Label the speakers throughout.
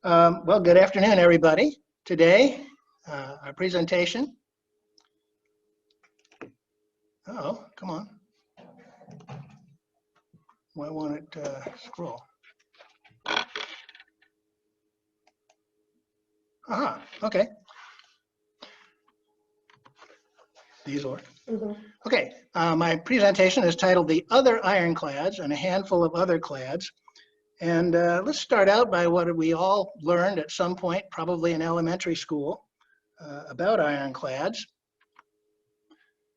Speaker 1: Well, good afternoon, everybody. Today, our presentation. Oh, come on. Why won't it scroll? Aha, okay. These work. Okay, my presentation is titled The Other Ironclads and a Handful of Other Clads. And let's start out by what we all learned at some point, probably in elementary school, about ironclads.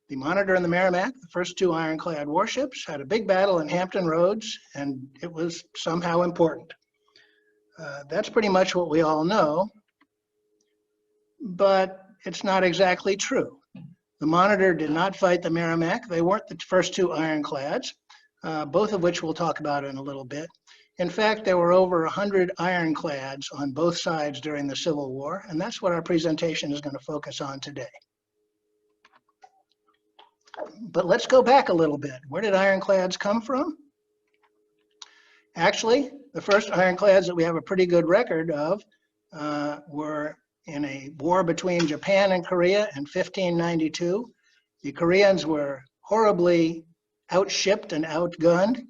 Speaker 1: The Monitor and the Merrimac, the first two ironclad warships, had a big battle in Hampton Roads, and it was somehow important. That's pretty much what we all know, but it's not exactly true. The Monitor did not fight the Merrimac. They weren't the first two ironclads, both of which we'll talk about in a little bit. In fact, there were over 100 ironclads on both sides during the Civil War, and that's what our presentation is going to focus on today. But let's go back a little bit. Where did ironclads come from? Actually, the first ironclads that we have a pretty good record of were in a war between Japan and Korea in 1592. The Koreans were horribly outshipped and outgunned,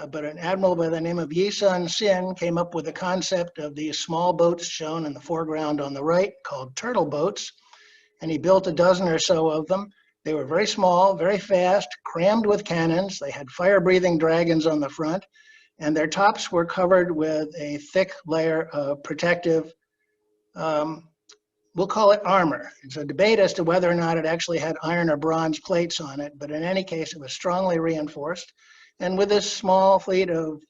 Speaker 1: but an admiral by the name of Yi Sun-sin came up with the concept of these small boats shown in the foreground on the right called turtle boats, and he built a dozen or so of them. They were very small, very fast, crammed with cannons. They had fire-breathing dragons on the front, and their tops were covered with a thick layer of protective, we'll call it armor. It's a debate as to whether or not it actually had iron or bronze plates on it, but in any case, it was strongly reinforced. And with this small fleet of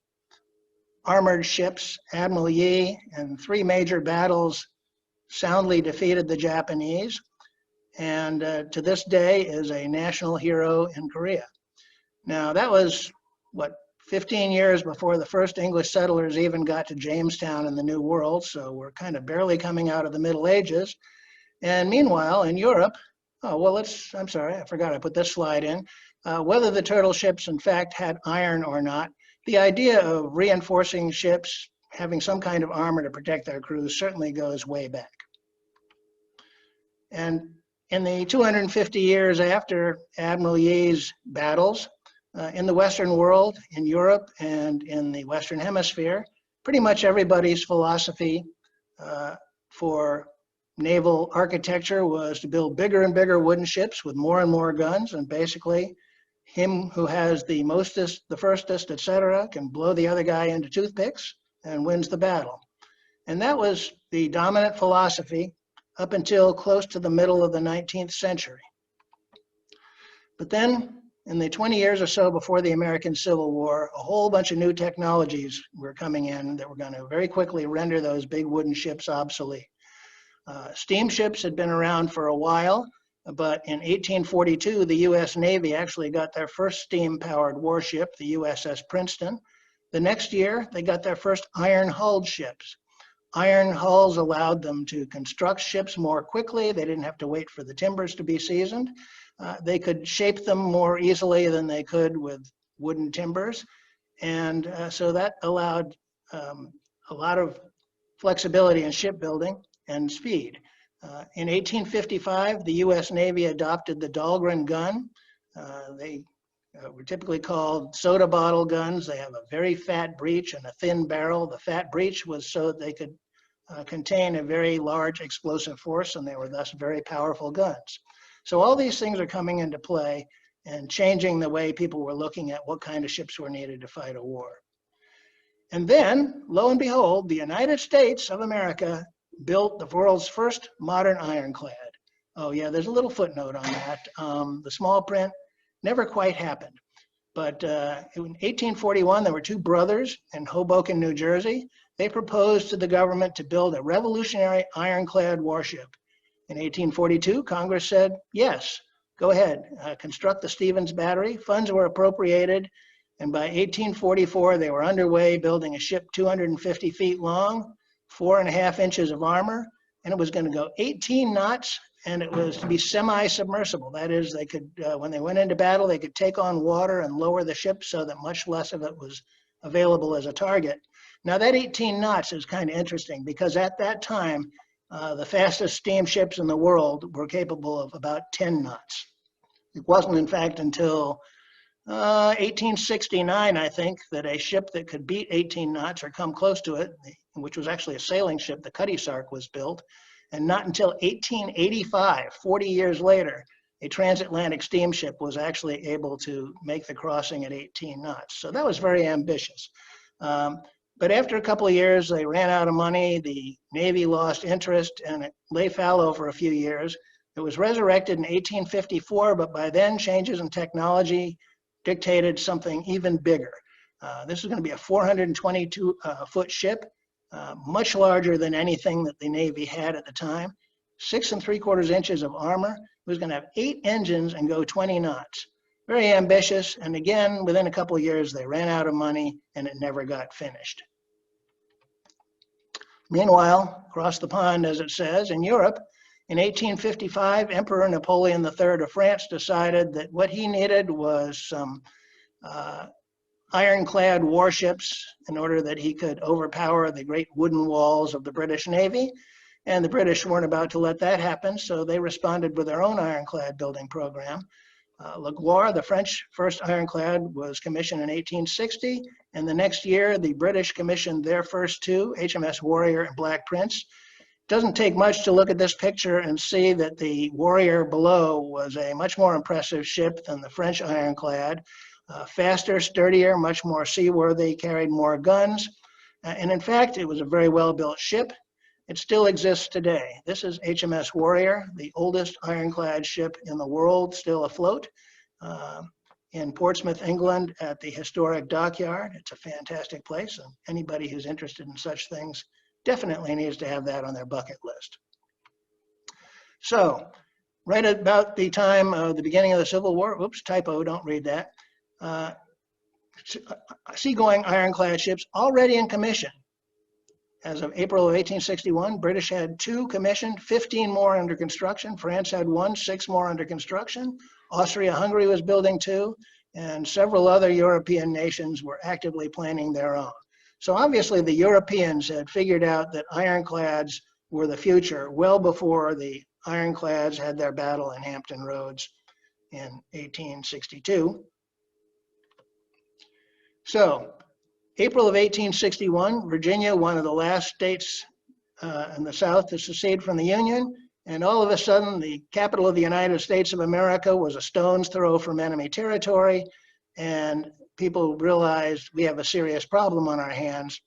Speaker 1: armored ships, Admiral Yi, in 3 major battles, soundly defeated the Japanese, and to this day is a national hero in Korea. Now, that was, what, 15 years before the first English settlers even got to Jamestown in the New World, so we're kind of barely coming out of the Middle Ages. And meanwhile, in Europe, I'm sorry, I forgot I put this slide in. Whether the turtle ships in fact had iron or not, the idea of reinforcing ships, having some kind of armor to protect their crews certainly goes way back. And in the 250 years after Admiral Yi's battles, in the Western world, in Europe, and in the Western Hemisphere, pretty much everybody's philosophy for naval architecture was to build bigger and bigger wooden ships with more and more guns, and basically him who has the mostest, the firstest, etc., can blow the other guy into toothpicks and wins the battle. And that was the dominant philosophy up until close to the middle of the 19th century. But then, in the 20 years or so before the American Civil War, a whole bunch of new technologies were coming in that were going to very quickly render those big wooden ships obsolete. Steamships had been around for a while, but in 1842, the U.S. Navy actually got their first steam-powered warship, the USS Princeton. The next year, they got their first iron-hulled ships. Iron hulls allowed them to construct ships more quickly. They didn't have to wait for the timbers to be seasoned. They could shape them more easily than they could with wooden timbers. And so that allowed a lot of flexibility in shipbuilding and speed. In 1855, the US Navy adopted the Dahlgren gun. They were typically called soda bottle guns. They have a very fat breech and a thin barrel. The fat breech was so that they could contain a very large explosive force, and they were thus very powerful guns. So all these things are coming into play and changing the way people were looking at what kind of ships were needed to fight a war. And then, lo and behold, the United States of America built the world's first modern ironclad. Oh yeah, there's a little footnote on that. The small print never quite happened. But in 1841, there were 2 brothers in Hoboken, New Jersey. They proposed to the government to build a revolutionary ironclad warship. In 1842, Congress said, yes, go ahead, construct the Stevens Battery. Funds were appropriated, and by 1844, they were underway building a ship 250 feet long, 4.5 inches of armor, and it was going to go 18 knots, and it was to be semi-submersible. That is, they could, when they went into battle, they could take on water and lower the ship so that much less of it was available as a target. Now that 18 knots is kind of interesting because at that time, the fastest steamships in the world were capable of about 10 knots. It wasn't, in fact, until 1869, I think, that a ship that could beat 18 knots or come close to it, which was actually a sailing ship, the Cutty Sark, was built. And not until 1885, 40 years later, a transatlantic steamship was actually able to make the crossing at 18 knots. So that was very ambitious. But after a couple of years, they ran out of money. The Navy lost interest, and it lay fallow for a few years. It was resurrected in 1854, but by then, changes in technology dictated something even bigger. This is going to be a 422-foot ship, much larger than anything that the Navy had at the time. 6 3/4 inches of armor. It was going to have 8 engines and go 20 knots. Very ambitious, and again, within a couple of years, they ran out of money and it never got finished. Meanwhile, across the pond, as it says, in Europe, in 1855, Emperor Napoleon III of France decided that what he needed was some ironclad warships in order that he could overpower the great wooden walls of the British Navy. And the British weren't about to let that happen, so they responded with their own ironclad building program. La Gloire, the French first ironclad, was commissioned in 1860, and the next year the British commissioned their first 2, HMS Warrior and Black Prince. Doesn't take much to look at this picture and see that the Warrior below was a much more impressive ship than the French ironclad. Faster, sturdier, much more seaworthy, carried more guns. And in fact, it was a very well-built ship. It still exists today. This is HMS Warrior, the oldest ironclad ship in the world, still afloat in Portsmouth, England, at the historic dockyard. It's a fantastic place, and anybody who's interested in such things definitely needs to have that on their bucket list. So, right about the time of the beginning of the Civil War, oops, typo, don't read that, seagoing ironclad ships already in commission. As of April of 1861, British had 2 commissioned, 15 more under construction. France had 1, 6 more under construction. Austria-Hungary was building 2, and several other European nations were actively planning their own. So obviously the Europeans had figured out that ironclads were the future well before the ironclads had their battle in Hampton Roads in 1862. So, April of 1861, Virginia, one of the last states in the South to secede from the Union, and all of a sudden the capital of the United States of America was a stone's throw from enemy territory, and people realized we have a serious problem on our hands.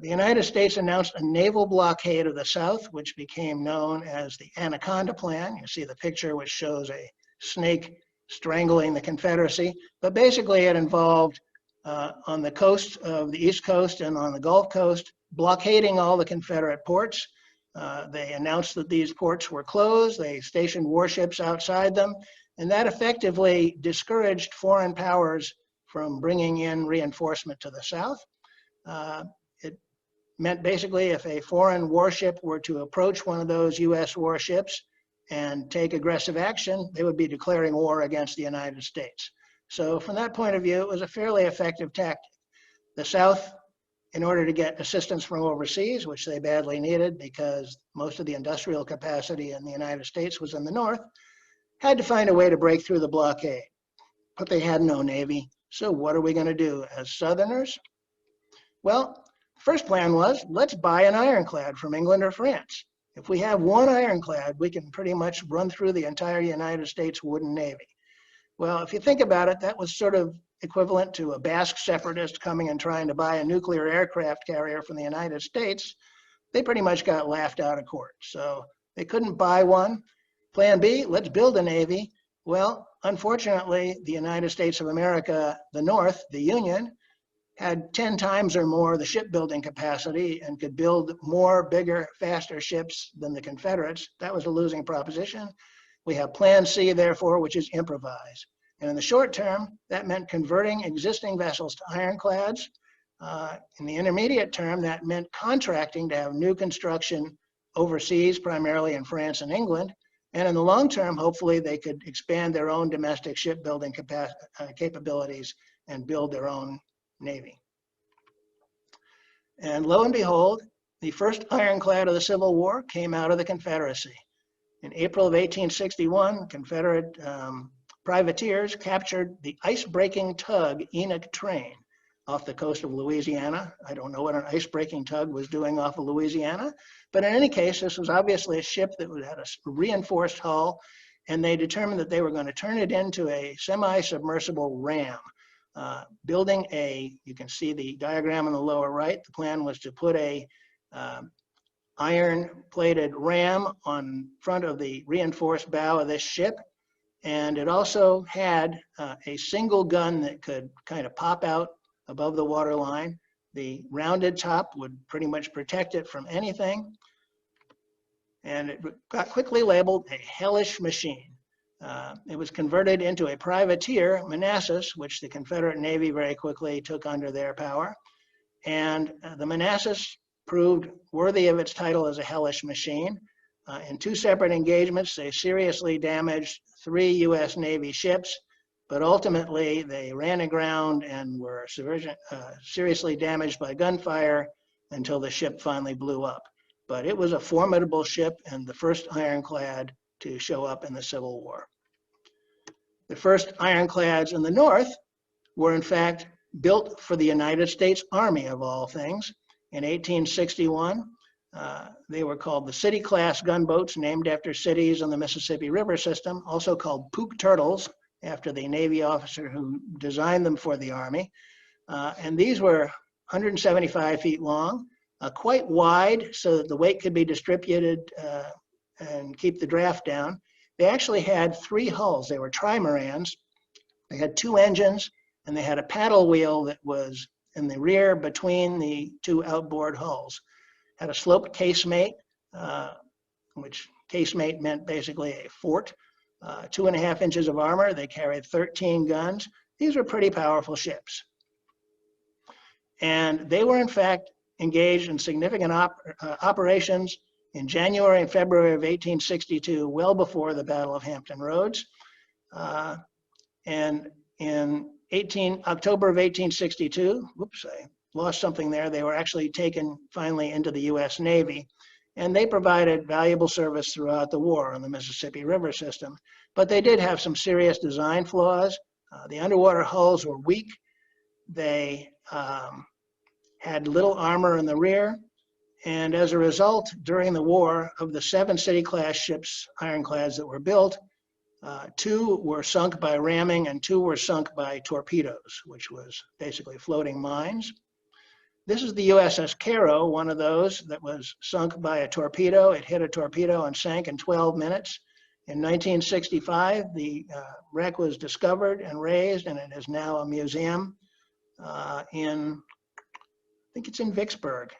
Speaker 1: The United States announced a naval blockade of the South, which became known as the Anaconda Plan. You see the picture which shows a snake strangling the Confederacy, but basically it involved on the coast of the East Coast and on the Gulf Coast, blockading all the Confederate ports. They announced that these ports were closed. They stationed warships outside them, and that effectively discouraged foreign powers from bringing in reinforcement to the South. It meant basically if a foreign warship were to approach one of those US warships and take aggressive action, they would be declaring war against the United States. So from that point of view, it was a fairly effective tactic. The South, in order to get assistance from overseas, which they badly needed because most of the industrial capacity in the United States was in the North, had to find a way to break through the blockade. But they had no Navy, so what are we going to do as Southerners? Well, first plan was, let's buy an ironclad from England or France. If we have one ironclad, we can pretty much run through the entire United States wooden Navy. Well, if you think about it, that was sort of equivalent to a Basque separatist coming and trying to buy a nuclear aircraft carrier from the United States. They pretty much got laughed out of court. So they couldn't buy one. Plan B, let's build a Navy. Well, unfortunately, the United States of America, the North, the Union, had 10 times or more the shipbuilding capacity and could build more, bigger, faster ships than the Confederates. That was a losing proposition. We have Plan C, therefore, which is improvise. And in the short term, that meant converting existing vessels to ironclads. In the intermediate term, that meant contracting to have new construction overseas, primarily in France and England. And in the long term, hopefully, they could expand their own domestic shipbuilding capabilities and build their own Navy. And lo and behold, the first ironclad of the Civil War came out of the Confederacy. In April of 1861, Confederate privateers captured the ice-breaking tug Enoch Train off the coast of Louisiana. I don't know what an ice-breaking tug was doing off of Louisiana, but in any case, this was obviously a ship that had a reinforced hull, and they determined that they were going to turn it into a semi-submersible ram. Building you can see the diagram on the lower right. The plan was to put a iron-plated ram on front of the reinforced bow of this ship, and it also had a single gun that could kind of pop out above the waterline. The rounded top would pretty much protect it from anything, and it got quickly labeled a Hellish Machine. It was converted into a privateer, Manassas, which the Confederate Navy very quickly took under their power, and the Manassas proved worthy of its title as a Hellish Machine. In two separate engagements, they seriously damaged 3 U.S. Navy ships, but ultimately they ran aground and were seriously damaged by gunfire until the ship finally blew up. But it was a formidable ship and the first ironclad to show up in the Civil War. The first ironclads in the North were in fact built for the United States Army, of all things. In 1861, they were called the city-class gunboats, named after cities on the Mississippi River system, also called poop turtles, after the Navy officer who designed them for the Army. And these were 175 feet long, quite wide so that the weight could be distributed and keep the draft down. They actually had 3 hulls. They were trimarans. They had 2 engines, and they had a paddle wheel that was in the rear between the 2 outboard hulls. Had a sloped casemate, which casemate meant basically a fort. 2.5 inches of armor. They carried 13 guns. These were pretty powerful ships. And they were in fact engaged in significant operations in January and February of 1862, well before the Battle of Hampton Roads. And in October of 1862, whoops, I lost something there. They were actually taken finally into the U.S. Navy, and they provided valuable service throughout the war on the Mississippi River system. But they did have some serious design flaws. The underwater hulls were weak. They had little armor in the rear. And as a result, during the war, of the 7 city-class ships, ironclads that were built, 2 were sunk by ramming and 2 were sunk by torpedoes, which was basically floating mines. This is the USS Cairo, one of those that was sunk by a torpedo. It hit a torpedo and sank in 12 minutes. In 1965, the wreck was discovered and raised, and it is now a museum I think it's in Vicksburg.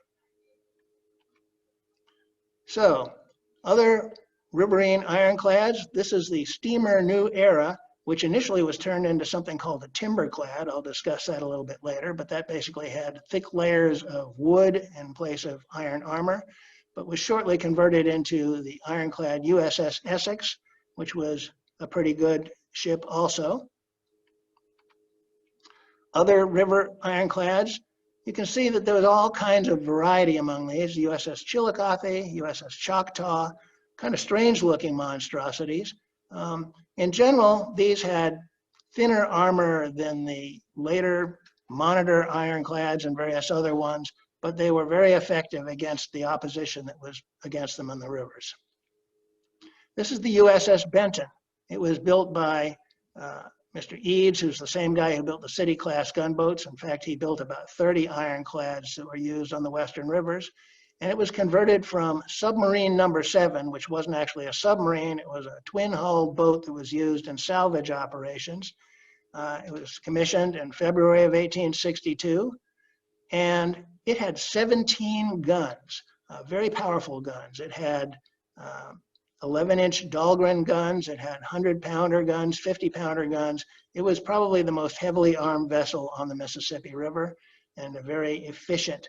Speaker 1: So, other riverine ironclads. This is the steamer new era, which initially was turned into something called a timberclad. I'll discuss that a little bit later, but that basically had thick layers of wood in place of iron armor, but was shortly converted into the ironclad USS Essex, which was a pretty good ship also. Other river ironclads, you can see that there was all kinds of variety among these. USS Chillicothe, USS Choctaw, kind of strange looking monstrosities. In general, these had thinner armor than the later Monitor ironclads and various other ones, but they were very effective against the opposition that was against them in the rivers. This is the USS Benton. It was built by Mr. Eads, who's the same guy who built the city-class gunboats. In fact, he built about 30 ironclads that were used on the Western rivers. And it was converted from submarine number 7, which wasn't actually a submarine. It was a twin-hull boat that was used in salvage operations. It was commissioned in February of 1862. And it had 17 guns, very powerful guns. It had 11-inch Dahlgren guns. It had 100-pounder guns, 50-pounder guns. It was probably the most heavily armed vessel on the Mississippi River and a very efficient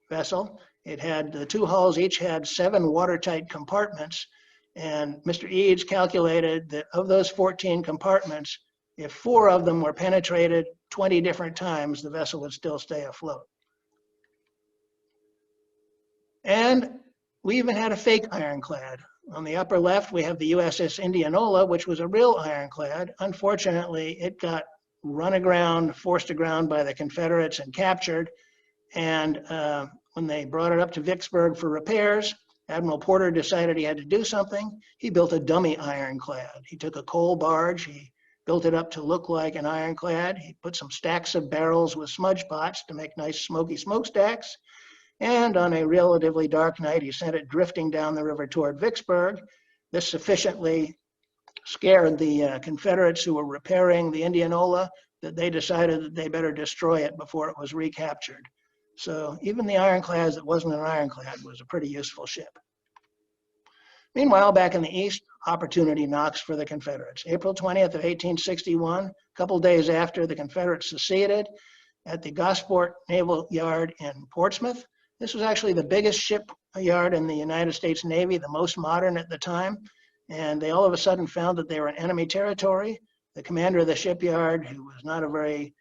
Speaker 1: vessel. It had, the 2 hulls each had 7 watertight compartments. And Mr. Eads calculated that of those 14 compartments, if 4 of them were penetrated 20 different times, the vessel would still stay afloat. And we even had a fake ironclad. On the upper left, we have the USS Indianola, which was a real ironclad. Unfortunately, it got run aground, forced aground by the Confederates and captured. And when they brought it up to Vicksburg for repairs, Admiral Porter decided he had to do something. He built a dummy ironclad. He took a coal barge, he built it up to look like an ironclad. He put some stacks of barrels with smudge pots to make nice smoky smokestacks. And on a relatively dark night, he sent it drifting down the river toward Vicksburg. This sufficiently scared the Confederates who were repairing the Indianola that they decided that they better destroy it before it was recaptured. So even the ironclads that wasn't an ironclad was a pretty useful ship. Meanwhile, back in the East, opportunity knocks for the Confederates. April 20th of 1861, a couple days after the Confederates seceded, at the Gosport Naval Yard in Portsmouth. This was actually the biggest shipyard in the United States Navy, the most modern at the time. And they all of a sudden found that they were in enemy territory. The commander of the shipyard, who was not a very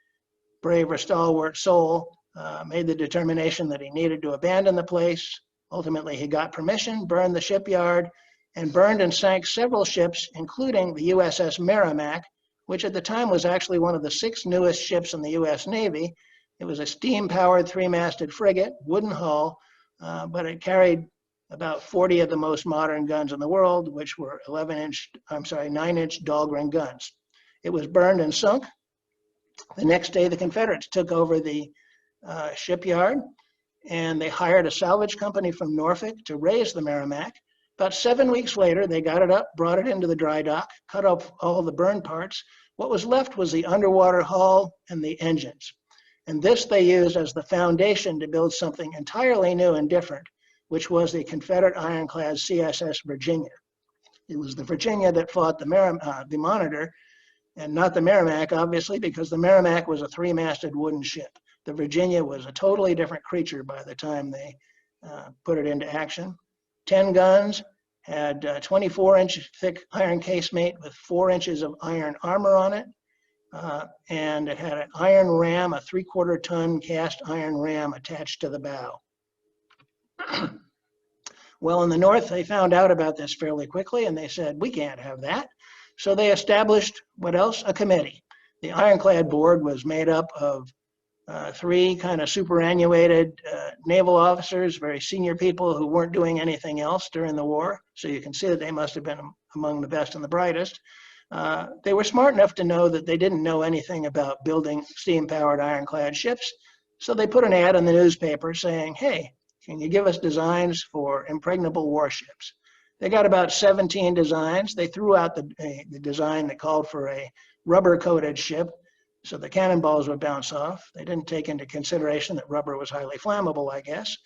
Speaker 1: brave or stalwart soul, made the determination that he needed to abandon the place. Ultimately, he got permission, burned the shipyard, and burned and sank several ships, including the USS Merrimac, which at the time was actually one of the 6 newest ships in the US Navy. It was a steam-powered 3-masted frigate, wooden hull, but it carried about 40 of the most modern guns in the world, which were 9-inch Dahlgren guns. It was burned and sunk. The next day, the Confederates took over the shipyard, and they hired a salvage company from Norfolk to raise the Merrimac. About 7 weeks later, they got it up, brought it into the dry dock, cut off all the burned parts. What was left was the underwater hull and the engines. And this they used as the foundation to build something entirely new and different, which was the Confederate ironclad CSS Virginia. It was the Virginia that fought the Monitor, and not the Merrimac, obviously, because the Merrimac was a 3-masted wooden ship. The Virginia was a totally different creature by the time they put it into action. 10 guns, had 24-inch thick iron casemate with 4 inches of iron armor on it. And it had an iron ram, a 3/4 ton cast iron ram attached to the bow. Well, in the North, they found out about this fairly quickly, and they said, we can't have that. So they established, what else? A committee. The Ironclad board was made up of 3 kind of superannuated naval officers, very senior people who weren't doing anything else during the war. So you can see that they must have been among the best and the brightest. They were smart enough to know that they didn't know anything about building steam-powered ironclad ships. So they put an ad in the newspaper saying, hey, can you give us designs for impregnable warships? They got about 17 designs. They threw out the design that called for a rubber-coated ship, so the cannonballs would bounce off. They didn't take into consideration that rubber was highly flammable, I guess.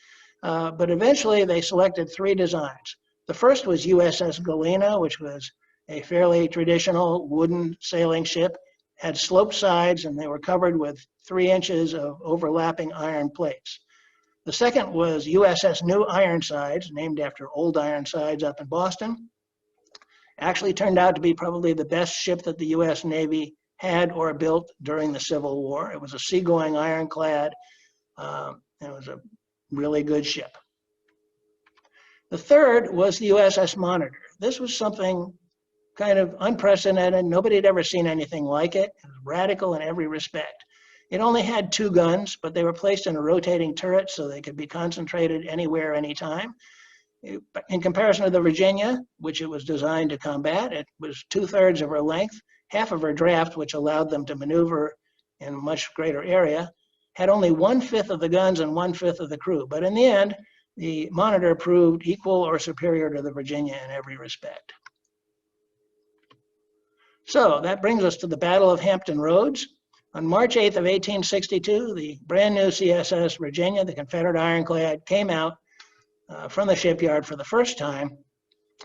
Speaker 1: But eventually they selected 3 designs. The first was USS Galena, which was a fairly traditional wooden sailing ship, had sloped sides, and they were covered with 3 inches of overlapping iron plates. The second was USS New Ironsides, named after Old Ironsides up in Boston. Actually turned out to be probably the best ship that the US Navy had or built during the Civil War. It was a seagoing ironclad, and it was a really good ship. The third was the USS Monitor. This was something kind of unprecedented. Nobody had ever seen anything like it. It was radical in every respect. It only had 2 guns, but they were placed in a rotating turret so they could be concentrated anywhere, anytime. In comparison to the Virginia, which it was designed to combat, it was 2/3 of her length, half of her draft, which allowed them to maneuver in a much greater area, had only 1/5 of the guns and 1/5 of the crew. But in the end, the Monitor proved equal or superior to the Virginia in every respect. So that brings us to the Battle of Hampton Roads. On March 8th of 1862, the brand new CSS Virginia, the Confederate ironclad, came out from the shipyard for the first time.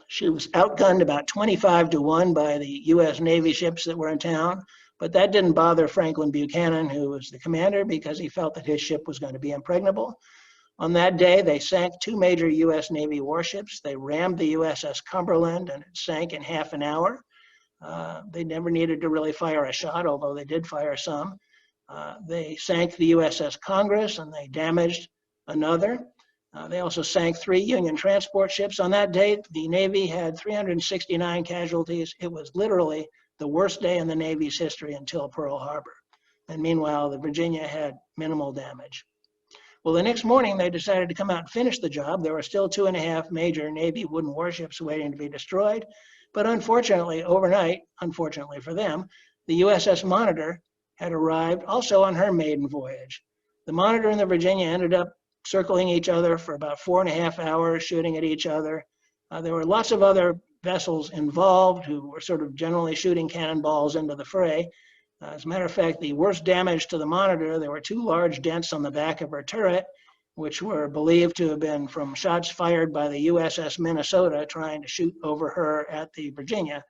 Speaker 1: She was outgunned about 25-1 by the US Navy ships that were in town, but that didn't bother Franklin Buchanan, who was the commander, because he felt that his ship was going to be impregnable. On that day, they sank 2 major US Navy warships. They rammed the USS Cumberland, and it sank in half an hour. They never needed to really fire a shot, although they did fire some. They sank the USS Congress, and they damaged another. They also sank 3 Union transport ships. On that date, the Navy had 369 casualties. It was literally the worst day in the Navy's history until Pearl Harbor. And meanwhile, the Virginia had minimal damage. Well, the next morning, they decided to come out and finish the job. There were still 2.5 major Navy wooden warships waiting to be destroyed. But unfortunately, overnight, unfortunately for them, the USS Monitor had arrived also on her maiden voyage. The Monitor and the Virginia ended up circling each other for about 4.5 hours, shooting at each other. There were lots of other vessels involved who were sort of generally shooting cannonballs into the fray. As a matter of fact, the worst damage to the Monitor, there were 2 large dents on the back of her turret, which were believed to have been from shots fired by the USS Minnesota trying to shoot over her at the Virginia.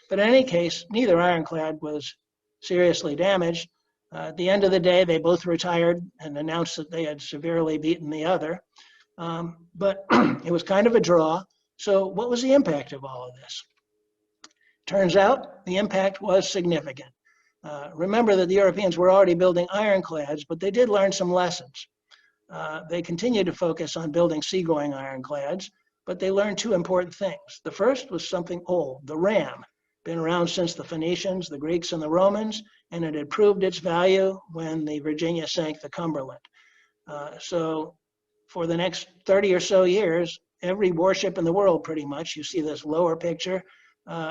Speaker 1: But in any case, neither ironclad was seriously damaged. At the end of the day, they both retired and announced that they had severely beaten the other. But it was kind of a draw. So what was the impact of all of this? Turns out the impact was significant. Remember that the Europeans were already building ironclads, but they did learn some lessons. They continued to focus on building seagoing ironclads, but they learned 2 important things. The first was something old, the ram. Been around since the Phoenicians, the Greeks, and the Romans, and it had proved its value when the Virginia sank the Cumberland. So for the next 30 or so years, every warship in the world pretty much, you see this lower picture,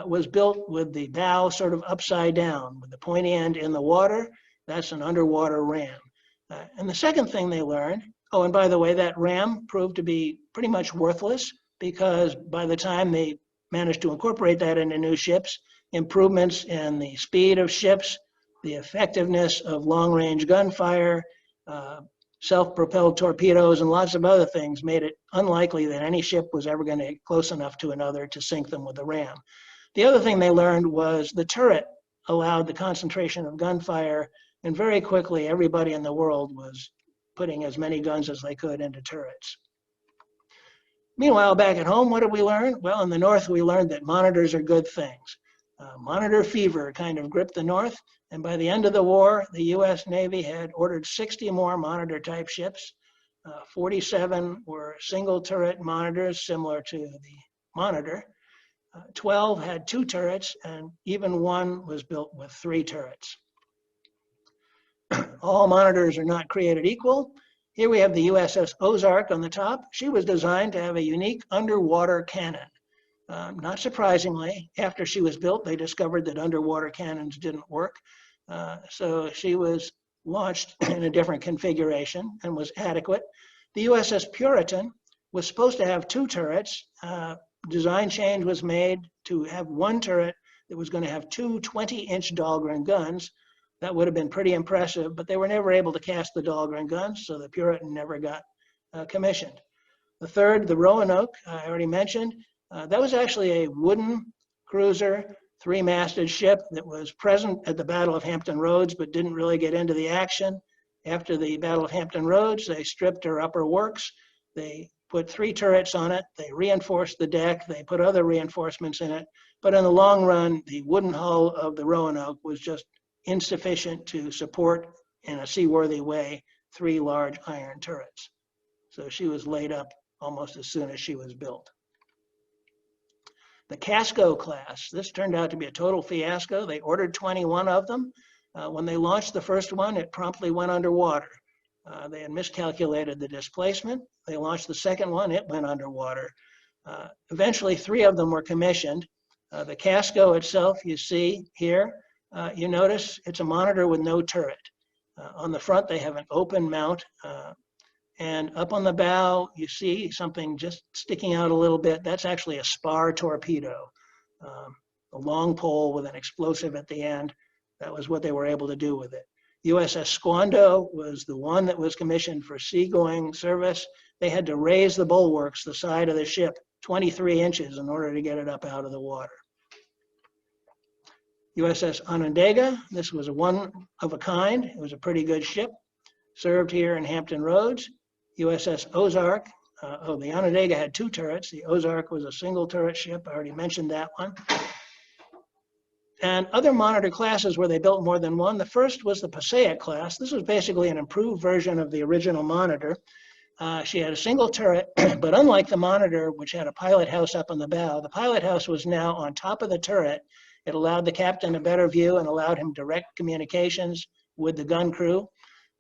Speaker 1: was built with the bow sort of upside down, with the pointy end in the water. That's an underwater ram. And the second thing they learned, oh, and by the way, that ram proved to be pretty much worthless because by the time they managed to incorporate that into new ships, improvements in the speed of ships, the effectiveness of long-range gunfire, self-propelled torpedoes, and lots of other things made it unlikely that any ship was ever going to get close enough to another to sink them with a ram. The other thing they learned was the turret allowed the concentration of gunfire, and very quickly everybody in the world was putting as many guns as they could into turrets. Meanwhile, back at home, what did we learn? Well, in the North, we learned that monitors are good things. Monitor fever kind of gripped the North, and by the end of the war, the US Navy had ordered 60 more monitor-type ships. 47 were single turret monitors similar to the Monitor. 12 had 2 turrets, and even 1 was built with 3 turrets. All monitors are not created equal. Here we have the USS Ozark on the top. She was designed to have a unique underwater cannon. Not surprisingly, after she was built, they discovered that underwater cannons didn't work. So she was launched in a different configuration and was adequate. The USS Puritan was supposed to have 2 turrets. Design change was made to have 1 turret that was going to have 2 20-inch Dahlgren guns. That would have been pretty impressive, but they were never able to cast the Dahlgren guns, so the Puritan never got commissioned. The third, the Roanoke, I already mentioned, that was actually a wooden cruiser, 3-masted ship that was present at the Battle of Hampton Roads, but didn't really get into the action. After the Battle of Hampton Roads, they stripped her upper works. They put 3 turrets on it. They reinforced the deck. They put other reinforcements in it. But in the long run, the wooden hull of the Roanoke was just insufficient to support in a seaworthy way 3 large iron turrets. So she was laid up almost as soon as she was built. The CASCO class, this turned out to be a total fiasco. They ordered 21 of them. When they launched the first one, it promptly went underwater. They had miscalculated the displacement. They launched the second one, it went underwater. Eventually, 3 of them were commissioned. The CASCO itself, you see here, you notice it's a monitor with no turret. On the front, they have an open mount. And up on the bow, you see something just sticking out a little bit. That's actually a spar torpedo, a long pole with an explosive at the end. That was what they were able to do with it. USS Squando was the one that was commissioned for seagoing service. They had to raise the bulwarks, the side of the ship, 23 inches in order to get it up out of the water. USS Onondaga, this was a one of a kind. It was a pretty good ship, served here in Hampton Roads. USS Ozark, the Onondaga had 2 turrets. The Ozark was a single turret ship. I already mentioned that one. And other monitor classes where they built more than 1. The first was the Passaic class. This was basically an improved version of the original Monitor. She had a single turret, but unlike the Monitor, which had a pilot house up on the bow, the pilot house was now on top of the turret. It allowed the captain a better view and allowed him direct communications with the gun crew.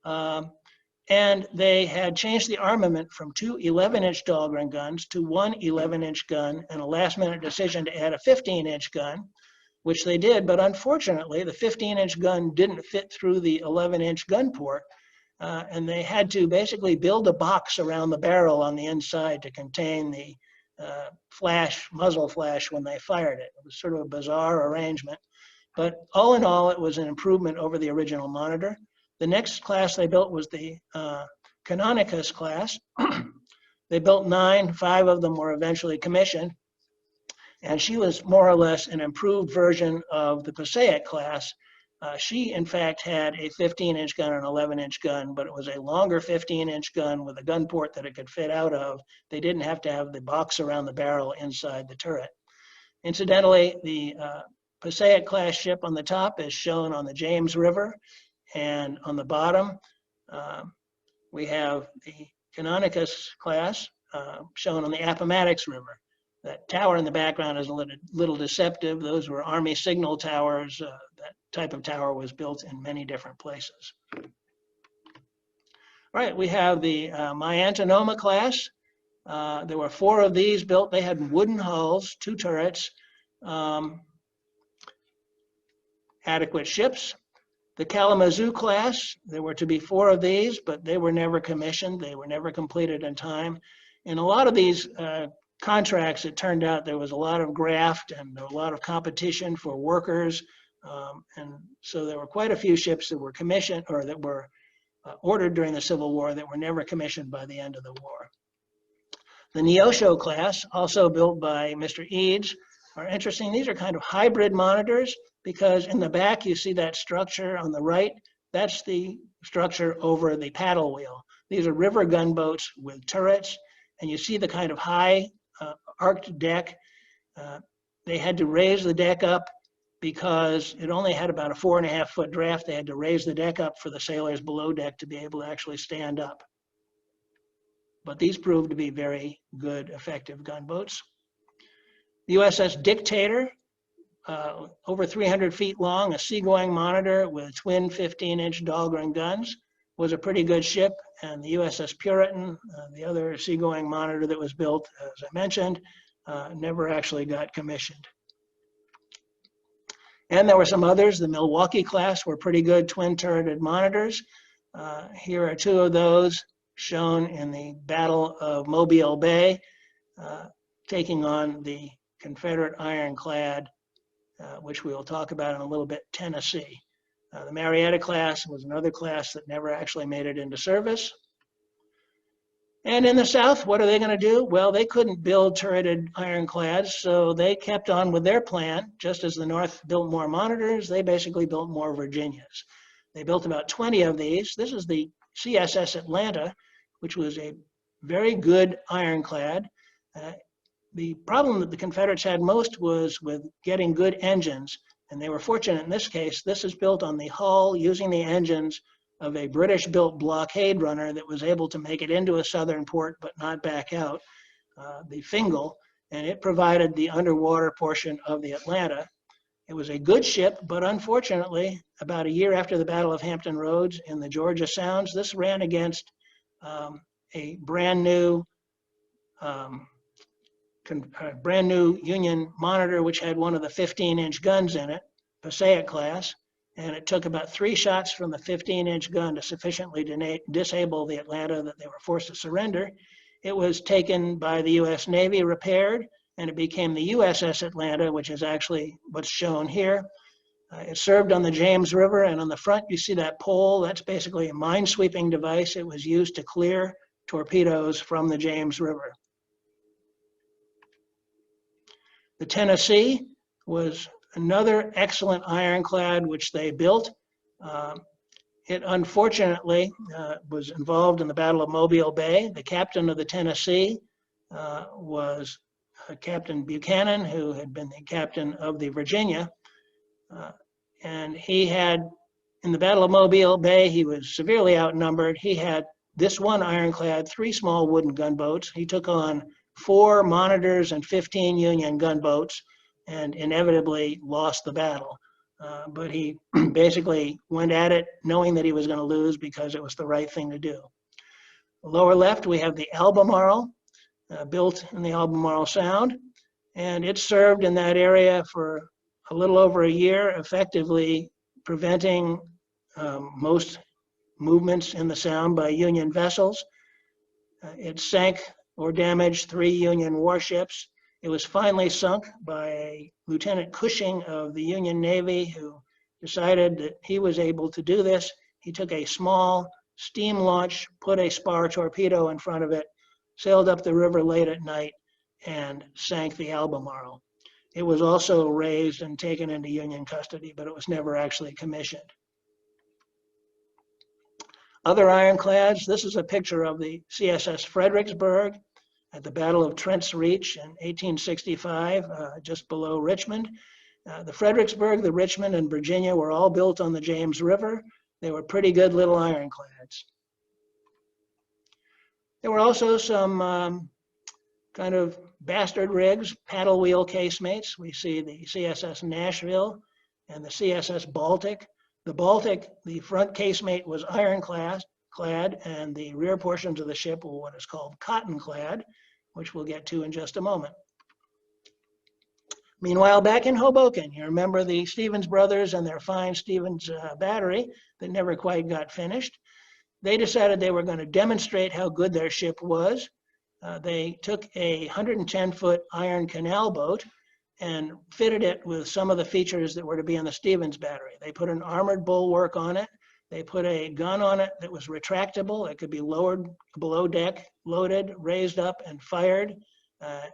Speaker 1: And they had changed the armament from 2 11-inch Dahlgren guns to 1 11-inch gun and a last-minute decision to add a 15-inch gun, which they did. But unfortunately, the 15-inch gun didn't fit through the 11-inch gun port. And they had to basically build a box around the barrel on the inside to contain the muzzle flash when they fired it. It was sort of a bizarre arrangement. But all in all, it was an improvement over the original Monitor. The next class they built was the CASEMATES class. They built 9, 5 of them were eventually commissioned. And she was more or less an improved version of the Passaic class. She, in fact, had a 15-inch gun and an 11-inch gun, but it was a longer 15-inch gun with a gun port that it could fit out of. They didn't have to have the box around the barrel inside the turret. Incidentally, the Passaic class ship on the top is shown on the James River, and on the bottom, we have the CASEMATES class shown on the Appomattox River. That tower in the background is a little deceptive. Those were Army signal towers. That type of tower was built in many different places. All right, we have the Antonoma class. There were 4 of these built. They had wooden hulls, 2 turrets, adequate ships. The Kalamazoo class, there were to be 4 of these, but they were never commissioned. They were never completed in time. In a lot of these contracts, it turned out there was a lot of graft and a lot of competition for workers. And so there were quite a few ships that were commissioned or that were ordered during the Civil War that were never commissioned by the end of the war. The NEOSHO class, also built by Mr. Eads, are interesting. These are kind of hybrid monitors because in the back you see that structure on the right. That's the structure over the paddle wheel. These are river gunboats with turrets, and you see the kind of high arced deck. They had to raise the deck up because it only had about a 4.5-foot draft. They had to raise the deck up for the sailors below deck to be able to actually stand up. But these proved to be very good, effective gunboats. The USS Dictator, over 300 feet long, a seagoing monitor with twin 15-inch Dahlgren guns, was a pretty good ship. And the USS Puritan, the other seagoing monitor that was built, as I mentioned, never actually got commissioned. And there were some others. The Milwaukee class were pretty good twin-turreted monitors. Here are 2 of those shown in the Battle of Mobile Bay, taking on the Confederate ironclad, which we will talk about in a little bit, Tennessee. The Marietta class was another class that never actually made it into service. And in the South, what are they going to do? Well, they couldn't build turreted ironclads, so they kept on with their plan. Just as the North built more monitors, they basically built more Virginias. They built about 20 of these. This is the CSS Atlanta, which was a very good ironclad. The problem that the Confederates had most was with getting good engines, and they were fortunate in this case. This is built on the hull using the engines of a British-built blockade runner that was able to make it into a southern port but not back out, the Fingal, and it provided the underwater portion of the Atlanta. It was a good ship, but unfortunately, about a year after the Battle of Hampton Roads in the Georgia Sounds, this ran against a brand new Union monitor, which had one of the 15-inch guns in it, Passaic class, and it took about 3 shots from the 15-inch gun to sufficiently disable the Atlanta that they were forced to surrender. It was taken by the U.S. Navy, repaired, and it became the USS Atlanta, which is actually what's shown here. It served on the James River, and on the front you see that pole. That's basically a minesweeping device. It was used to clear torpedoes from the James River. The Tennessee was another excellent ironclad which they built. It unfortunately was involved in the Battle of Mobile Bay. The captain of the Tennessee was Captain Buchanan, who had been the captain of the Virginia. And he had, in the Battle of Mobile Bay, he was severely outnumbered. He had this one ironclad 3 small wooden gunboats. He took on 4 monitors and 15 Union gunboats and inevitably lost the battle. But he basically went at it knowing that he was going to lose because it was the right thing to do. Lower left, we have the Albemarle, built in the Albemarle Sound, and it served in that area for a little over a year, effectively preventing most movements in the Sound by Union vessels. It sank or damaged 3 Union warships. It was finally sunk by Lieutenant Cushing of the Union Navy, who decided that he was able to do this. He took a small steam launch, put a spar torpedo in front of it, sailed up the river late at night, and sank the Albemarle. It was also raised and taken into Union custody, but it was never actually commissioned. Other ironclads, this is a picture of the CSS Fredericksburg at the Battle of Trent's Reach in 1865, just below Richmond. The Fredericksburg, the Richmond, and Virginia were all built on the James River. They were pretty good little ironclads. There were also some kind of bastard rigs, paddle wheel casemates. We see the CSS Nashville and the CSS Baltic. The Baltic, the front casemate was ironclad, and the rear portions of the ship were what is called cottonclad, which we'll get to in just a moment. Meanwhile, back in Hoboken, you remember the Stevens brothers and their fine Stevens battery that never quite got finished. They decided they were going to demonstrate how good their ship was. They took a 110-foot iron canal boat and fitted it with some of the features that were to be in the Stevens battery. They put an armored bulwark on it. They put a gun on it that was retractable. It could be lowered below deck, loaded, raised up, and fired,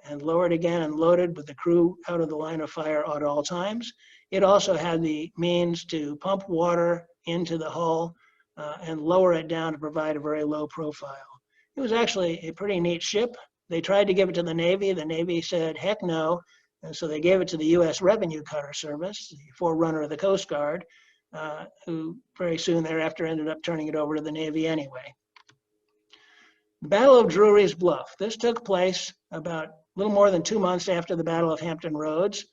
Speaker 1: and lowered again and loaded with the crew out of the line of fire at all times. It also had the means to pump water into the hull and lower it down to provide a very low profile. It was actually a pretty neat ship. They tried to give it to the Navy. The Navy said, heck no. And so they gave it to the U.S. Revenue Cutter Service, the forerunner of the Coast Guard, who very soon thereafter ended up turning it over to the Navy anyway. The Battle of Drury's Bluff. This took place about a little more than 2 months after the Battle of Hampton Roads.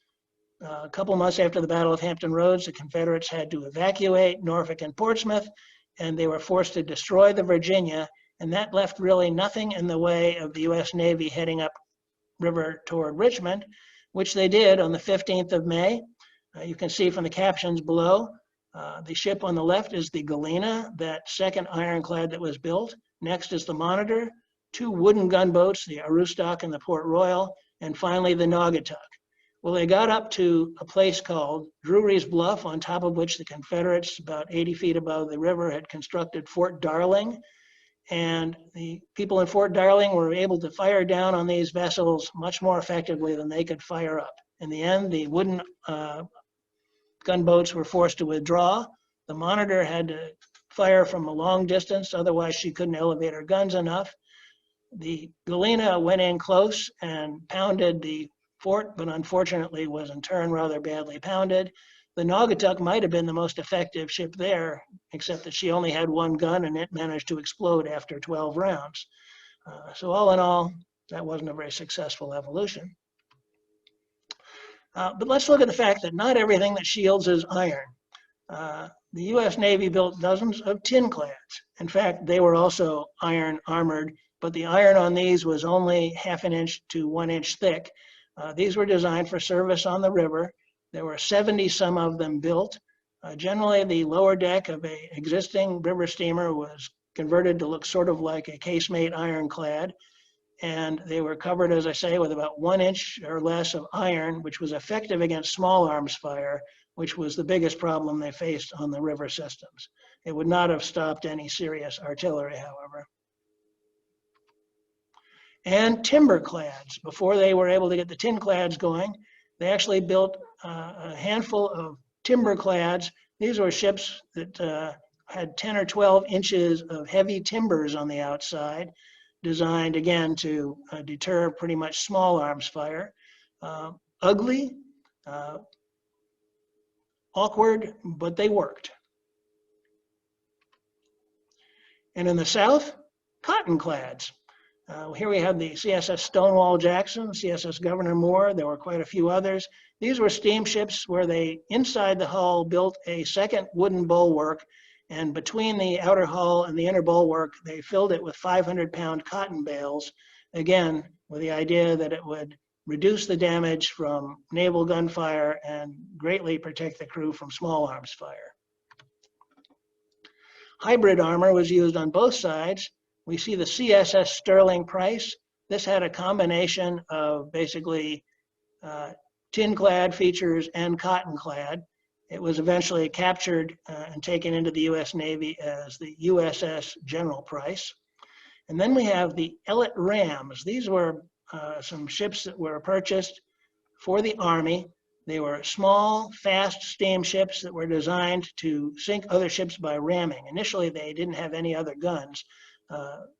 Speaker 1: A couple months after the Battle of Hampton Roads, the Confederates had to evacuate Norfolk and Portsmouth, and they were forced to destroy the Virginia, and that left really nothing in the way of the U.S. Navy heading up river toward Richmond, which they did on the 15th of May. You can see from the captions below, the ship on the left is the Galena, that second ironclad that was built. Next is the Monitor, 2 wooden gunboats, the Aroostook and the Port Royal, and finally the Naugatuck. Well, they got up to a place called Drury's Bluff, on top of which the Confederates, about 80 feet above the river, had constructed Fort Darling. And the people in Fort Darling were able to fire down on these vessels much more effectively than they could fire up. In the end, the wooden gunboats were forced to withdraw. The Monitor had to fire from a long distance, otherwise she couldn't elevate her guns enough. The Galena went in close and pounded the fort, but unfortunately was in turn rather badly pounded. The Naugatuck might have been the most effective ship there, except that she only had 1 gun and it managed to explode after 12 rounds. So all in all, that wasn't a very successful evolution. But let's look at the fact that not everything that shields is iron. The U.S. Navy built dozens of Tinclads. In fact, they were also iron armored, but the iron on these was only 1/2 inch to 1 inch thick. These were designed for service on the river. There were 70 some of them built. Generally, the lower deck of an existing river steamer was converted to look sort of like a casemate ironclad. And they were covered, as I say, with about 1 inch or less of iron, which was effective against small arms fire, which was the biggest problem they faced on the river systems. It would not have stopped any serious artillery, however. And timberclads. Before they were able to get the Tinclads going, they actually built a handful of timberclads. These were ships that had 10 or 12 inches of heavy timbers on the outside, designed again to deter pretty much small arms fire. Ugly, awkward, but they worked. And in the South, COTTONCLADS. Here we have the CSS Stonewall Jackson, CSS Governor Moore. There were quite a few others. These were steamships where they, inside the hull, built a second wooden bulwark, and between the outer hull and the inner bulwark, they filled it with 500-pound cotton bales, again, with the idea that it would reduce the damage from naval gunfire and greatly protect the crew from small arms fire. Hybrid armor was used on both sides. We see the CSS Stirling Price. This had a combination of basically Tinclad features and COTTONCLAD. It was eventually captured and taken into the U.S. Navy as the USS General Price. And then we have the Ellet Rams. These were some ships that were purchased for the Army. They were small, fast steamships that were designed to sink other ships by ramming. Initially, they didn't have any other guns.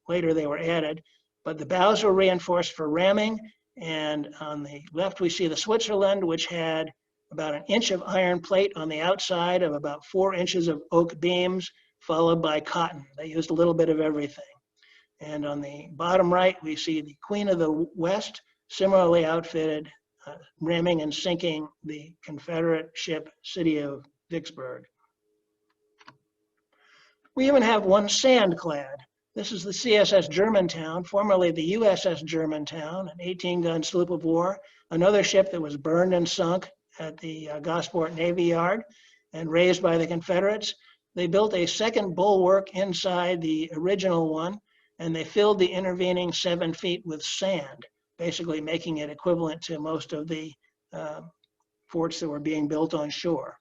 Speaker 1: Later, they were added. But the bows were reinforced for ramming. And on the left, we see the Switzerland, which had about 1 inch of iron plate on the outside of about 4 inches of oak beams, followed by cotton. They used a little bit of everything. And on the bottom right, we see the Queen of the West, similarly outfitted, ramming and sinking the Confederate ship City of Vicksburg. We even have one sandclad. This is the CSS Germantown, formerly the USS Germantown, an 18-gun sloop of war, another ship that was burned and sunk at the Gosport Navy Yard and raised by the Confederates. They built a second bulwark inside the original one, and they filled the intervening 7 feet with sand, basically making it equivalent to most of the forts that were being built on shore.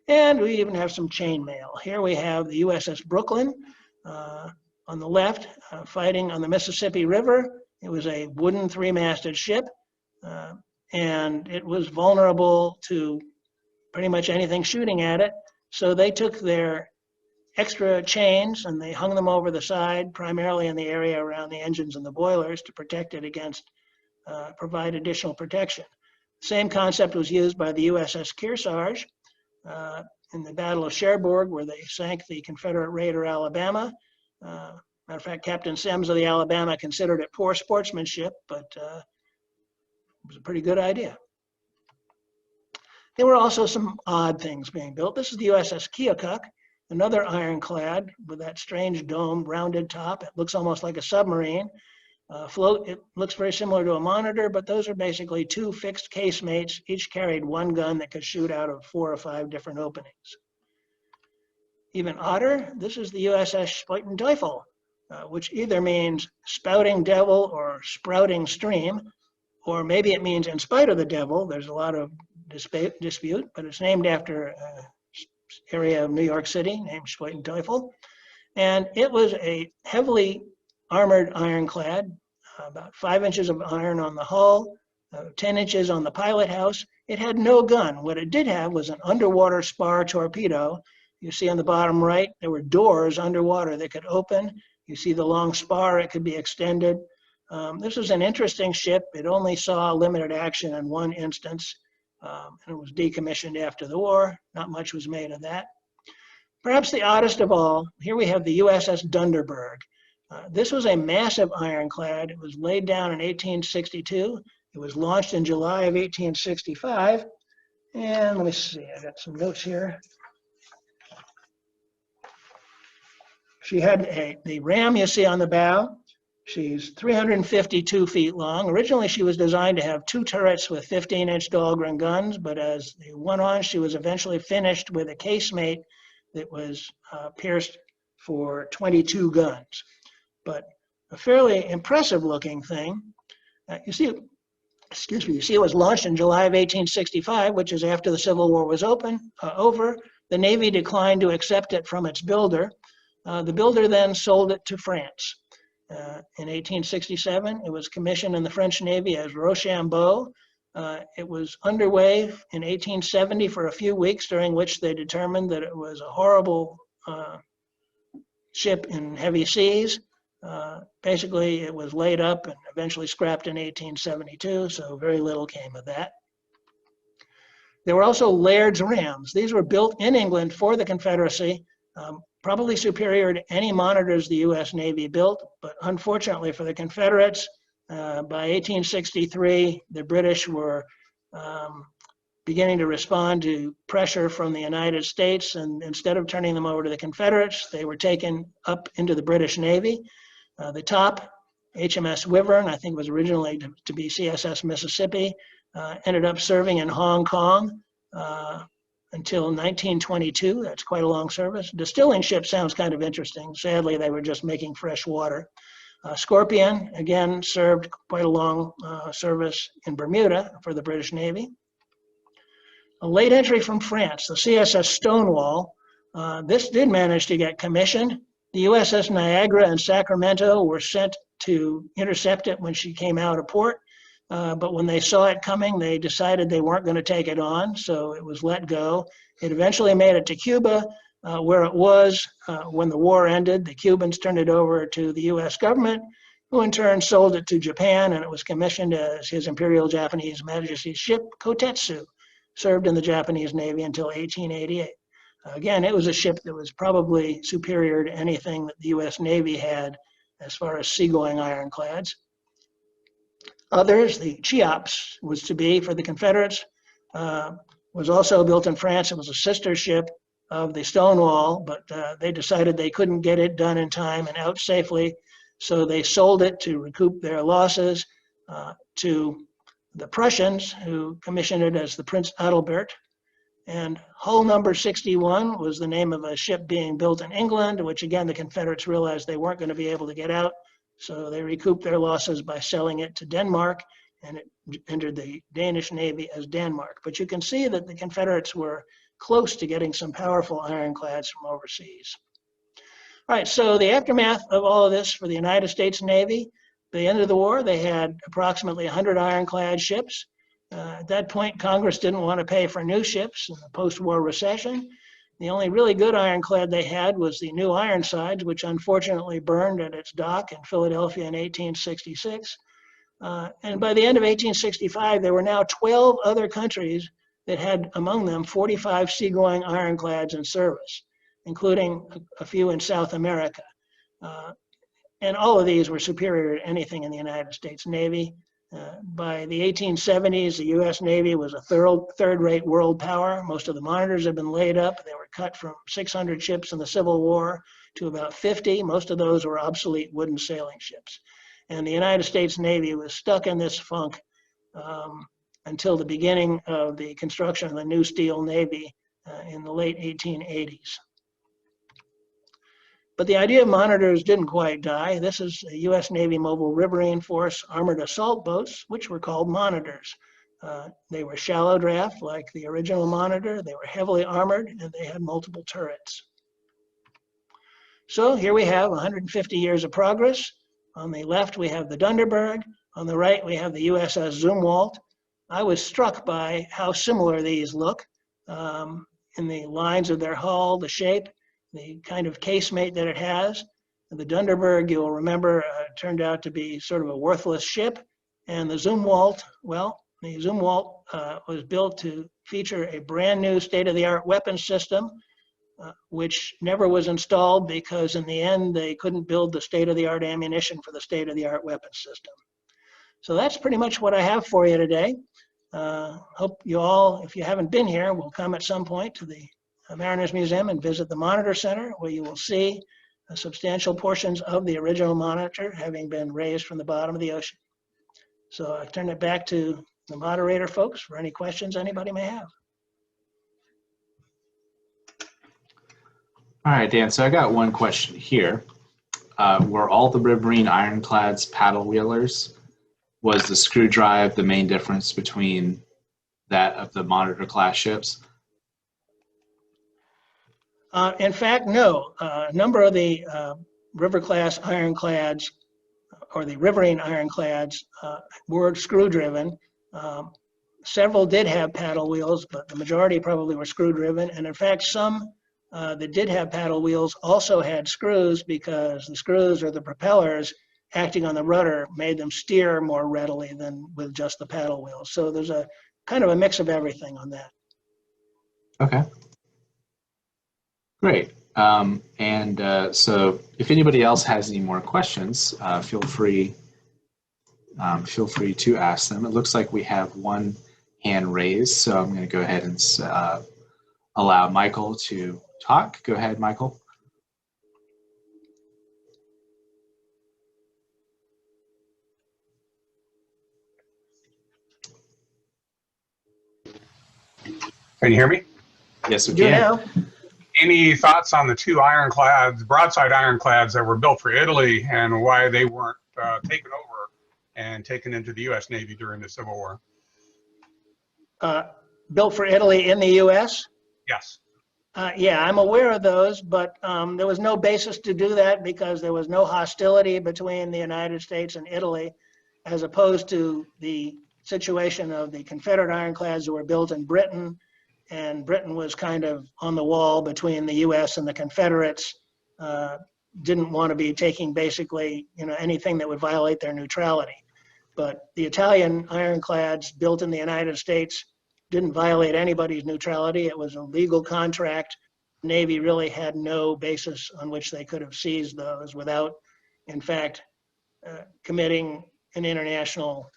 Speaker 1: And we even have some chainmail. Here we have the USS Brooklyn on the left, fighting on the Mississippi River. It was a wooden 3-masted ship, and it was vulnerable to pretty much anything shooting at it. So they took their extra chains and they hung them over the side, primarily in the area around the engines and the boilers, to protect it against, provide additional protection. Same concept was used by the USS Kearsarge in the Battle of Cherbourg, where they sank the Confederate raider Alabama. Matter of fact, Captain Semmes of the Alabama considered it poor sportsmanship, but it was a pretty good idea. There were also some odd things being built. This is the USS Keokuk, another ironclad with that strange dome, rounded top. It looks almost like a submarine. Float, it looks very similar to a monitor, but those are basically 2 fixed casemates. Each carried 1 gun that could shoot out of 4 or 5 different openings. Even odder, this is the USS Spoiten Teufel, which either means spouting devil or sprouting stream, or maybe it means in spite of the devil. There's a lot of dispute, but it's named after an area of New York City named Spoiten Teufel. And it was a heavily armored ironclad, about 5 inches of iron on the hull, 10 inches on the pilot house. It had no gun. What it did have was an underwater spar torpedo. You see on the bottom right, there were doors underwater that could open. You see the long spar, it could be extended. This was an interesting ship. It only saw limited action in 1 instance, and it was decommissioned after the war. Not much was made of that. Perhaps the oddest of all, here we have the USS Dunderberg. This was a massive ironclad. It was laid down in 1862. It was launched in July of 1865. And let me see, I got some notes here. She had the ram you see on the bow. She's 352 feet long. Originally, she was designed to have 2 turrets with 15-inch Dahlgren guns, but as they went on, she was eventually finished with a casemate that was pierced for 22 guns. But a fairly impressive looking thing. You see it was launched in July of 1865, which is after the Civil War was over. The Navy declined to accept it from its builder. The builder then sold it to France. In 1867, it was commissioned in the French Navy as Rochambeau. It was underway in 1870 for a few weeks, during which they determined that it was a horrible ship in heavy seas. Basically, it was laid up and eventually scrapped in 1872, so very little came of that. There were also LAIRD'S rams. These were built in England for the Confederacy. probably superior to any monitors the US Navy built, but unfortunately for the Confederates, by 1863, the British were beginning to respond to pressure from the United States, and instead of turning them over to the Confederates, they were taken up into the British Navy. The top, HMS Wyvern, I think was originally to be CSS Mississippi, ended up serving in Hong Kong until 1922. That's quite a long service. Distilling ship sounds kind of interesting. Sadly, they were just making fresh water. Scorpion, again, served quite a long service in Bermuda for the British Navy. A late entry from France, the CSS Stonewall. This did manage to get commissioned. The USS Niagara and Sacramento were sent to intercept it when she came out of port. But when they saw it coming, they decided they weren't going to take it on, so it was let go. It eventually made it to Cuba, where it was when the war ended. The Cubans turned it over to the US government, who in turn sold it to Japan, and it was commissioned as His Imperial Japanese Majesty's ship, Kotetsu. Served in the Japanese Navy until 1888. Again, it was a ship that was probably superior to anything that the US Navy had as far as seagoing ironclads. Others, the Cheops was to be for the Confederates, was also built in France. It was a sister ship of the Stonewall, but they decided they couldn't get it done in time and out safely, so they sold it to recoup their losses to the Prussians, who commissioned it as the Prince Adalbert. And hull number 61 was the name of a ship being built in England, which again, the Confederates realized they weren't going to be able to get out. So they recouped their losses by selling it to Denmark, and it entered the Danish Navy as Denmark. But you can see that the Confederates were close to getting some powerful ironclads from overseas. All right, so the aftermath of all of this for the United States Navy, the end of the war, they had approximately 100 ironclad ships. At that point, Congress didn't want to pay for new ships in the post-war recession. The only really good ironclad they had was the New Ironsides, which unfortunately burned at its dock in Philadelphia in 1866. And by the end of 1865, there were now 12 other countries that had among them 45 seagoing ironclads in service, including a few in South America. And all of these were superior to anything in the United States Navy. By the 1870s, the US Navy was a third-rate world power. Most of the monitors had been laid up. They were cut from 600 ships in the Civil War to about 50. Most of those were obsolete wooden sailing ships. And the United States Navy was stuck in this funk until the beginning of the construction of the New Steel Navy in the late 1880s. But the idea of monitors didn't quite die. This is a US Navy Mobil Riverine Force armored assault boats, which were called monitors. They were shallow draft like the original monitor. They were heavily armored, and they had multiple turrets. So here we have 150 years of progress. On the left, we have the Dunderberg. On the right, we have the USS Zumwalt. I was struck by how similar these look in the lines of their hull, the shape, the kind of casemate that it has. The Dunderberg, you'll remember, turned out to be sort of a worthless ship. And the Zumwalt, well, the Zumwalt was built to feature a brand new state-of-the-art weapons system, which never was installed because in the end, they couldn't build the state-of-the-art ammunition for the state-of-the-art weapons system. So that's pretty much what I have for you today. Hope you all, if you haven't been here, will come at some point to the Mariners Museum and visit the Monitor Center, where you will see substantial portions of the original monitor having been raised from the bottom of the ocean. So I turn it back to the moderator folks for any questions anybody may have.
Speaker 2: All right, Dan, so I got one question here. Were all the Riverine Ironclads paddle wheelers? Was the screw drive the main difference between that of the Monitor class ships?
Speaker 1: In fact, no. A number of the river-class ironclads, or the riverine ironclads, were screw-driven. Several did have paddle wheels, but the majority probably were screw-driven. And in fact, some that did have paddle wheels also had screws, because the screws or the propellers acting on the rudder made them steer more readily than with just the paddle wheels. So there's a kind of a mix of everything on that.
Speaker 2: Okay. Great. So if anybody else has any more questions, feel free to ask them. It looks like we have one hand raised, so I'm going to go ahead and allow Michael to talk. Go ahead, Michael.
Speaker 3: Can you hear me?
Speaker 2: Yes, we
Speaker 1: Do
Speaker 2: can.
Speaker 1: now.
Speaker 3: Any thoughts on the two ironclads, broadside ironclads that were built for Italy and why they weren't taken over and taken into the U.S. Navy during the Civil War?
Speaker 1: Built for Italy in the U.S.?
Speaker 3: Yes.
Speaker 1: Yeah, I'm aware of those, but there was no basis to do that because there was no hostility between the United States and Italy, as opposed to the situation of the Confederate ironclads that were built in Britain, and Britain was kind of on the wall between the U.S. and the Confederates. Didn't want to be taking basically, anything that would violate their neutrality. But the Italian ironclads built in the United States didn't violate anybody's neutrality. It was a legal contract. The Navy really had no basis on which they could have seized those without, in fact, committing an international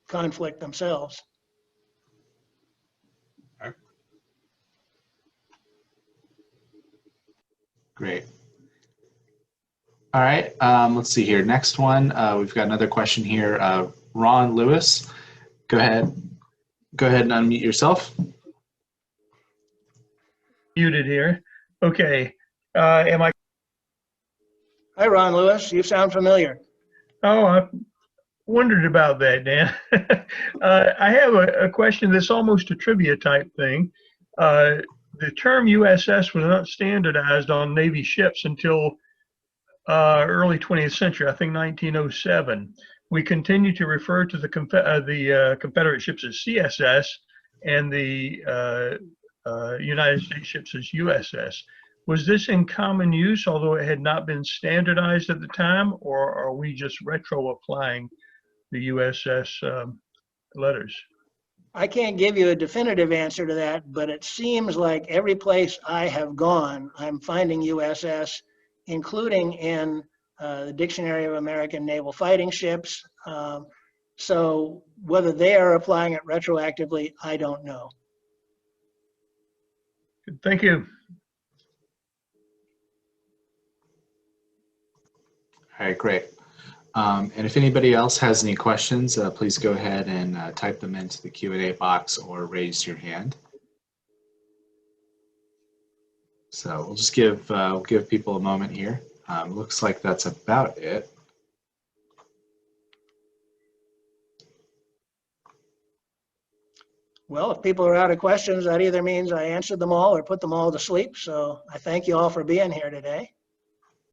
Speaker 1: conflict themselves.
Speaker 3: Okay.
Speaker 2: Great. All right, let's see here. Next one, we've got another question here. Ron Lewis, go ahead. Go ahead and unmute yourself.
Speaker 4: Muted here. Okay. Am I?
Speaker 1: Hi, Ron Lewis. You sound familiar.
Speaker 4: Oh, I wondered about that, Dan. I have a question that's almost a trivia type thing. The term USS was not standardized on Navy ships until early 20th century, I think 1907. We continue to refer to the Confederate ships as CSS and the United States ships as USS. Was this in common use, although it had not been standardized at the time, or are we just retro applying the USS letters?
Speaker 1: I can't give you a definitive answer to that, but it seems like every place I have gone, I'm finding USS, including in the Dictionary of American Naval Fighting Ships. So whether they are applying it retroactively, I don't know.
Speaker 4: Thank you.
Speaker 2: All right, great. And if anybody else has any questions, please go ahead and type them into the Q&A box or raise your hand. So we'll just give people a moment here. Looks like that's about it.
Speaker 1: Well, if people are out of questions, that either means I answered them all or put them all to sleep. So I thank you all for being here today.